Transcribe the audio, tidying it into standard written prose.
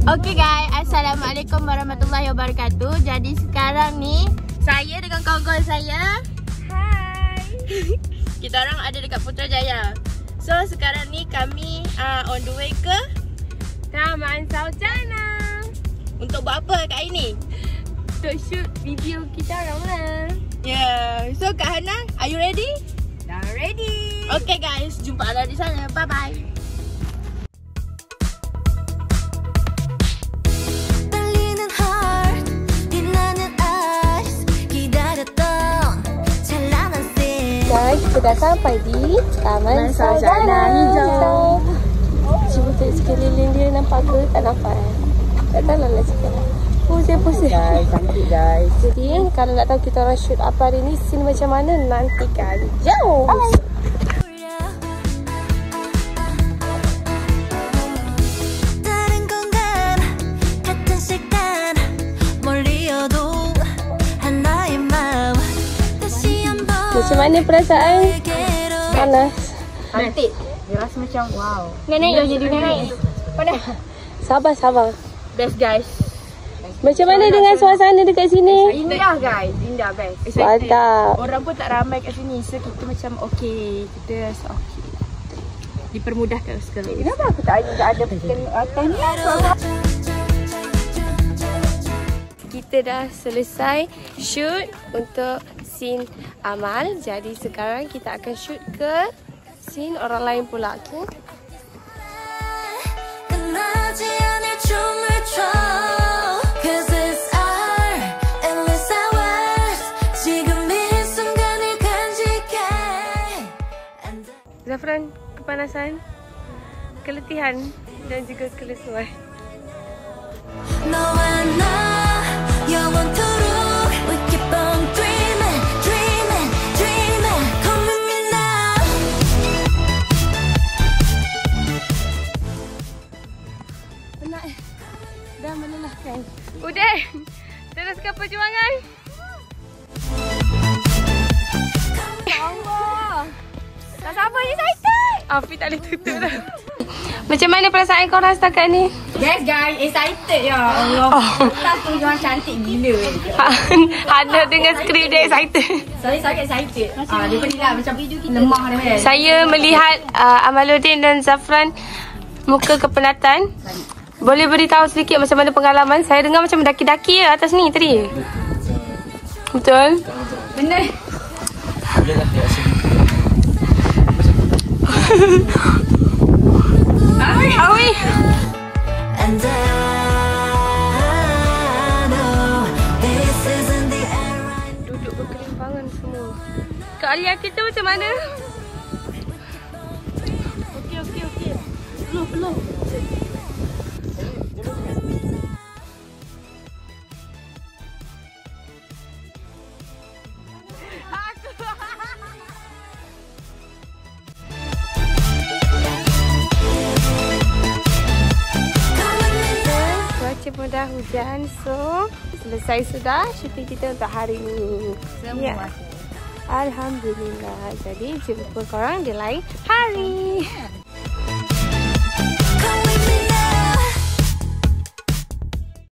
Okay guys, Assalamualaikum warahmatullahi wabarakatuh. Jadi sekarang ni saya dengan kawan-kawan saya, Hai. kita orang ada dekat Putrajaya. So sekarang ni kami on the way ke Taman Saujana. untuk buat apa kat ini? Untuk shoot video kita orang lah. Yeah. So Kak Hana, are you ready? Dah ready. Okay guys, jumpa anda di sana. Bye bye. Guys, kita dah sampai di Taman Saujana Hijau. Cuba tengok sekeliling dia, nampak ke? Tak nampak tak tahu lah cakap. Pusing-pusing guys, cantik guys. Jadi kalau nak tahu kita orang shoot apa hari ni, scene macam mana, nantikan. Jom! Macam mana perasaan? Panas. Cantik. Dia rasa macam wow. Nenek dah jadi nenek. Panas. Sabar. Best guys. Macam mana dengan suasana dekat sini? Indah guys, indah best. Mantap. Orang pun tak ramai kat sini. So kita macam okay. Kita rasa okay. Dipermudahkan segala. Kenapa aku tak ada perkenalkan ni? Kita dah selesai shoot untuk scene Amal. Jadi sekarang kita akan shoot ke scene orang lain pula. Okay? Zafran, kepanasan, keletihan dan juga kelesuan. Penat dan melelahkan. Udah, teruskan perjuangan. Allah, tak sabar ni, excited. Afi tak boleh tutup dah. Macam mana perasaan korang setakat ni? Yes guys, excited ya Allah. Satu orang cantik gila. Hana dengan skrip dia excited. Saya sangat excited. Dia ni lah macam video kita lemah dia kan. Saya melihat Amaluddin dan Zafran muka kepenatan. Boleh beritahu sedikit macam mana pengalaman? Saya dengar macam daki-daki atas ni tadi. Betul? Benar. Awi. Duduk berkelimpangan semua. Keahlian kita macam mana? Okey. Belum. Cuaca pun dah hujan, so selesai sudah syuting kita untuk hari ini. Semua. Alhamdulillah. Jadi jumpa korang di lain hari.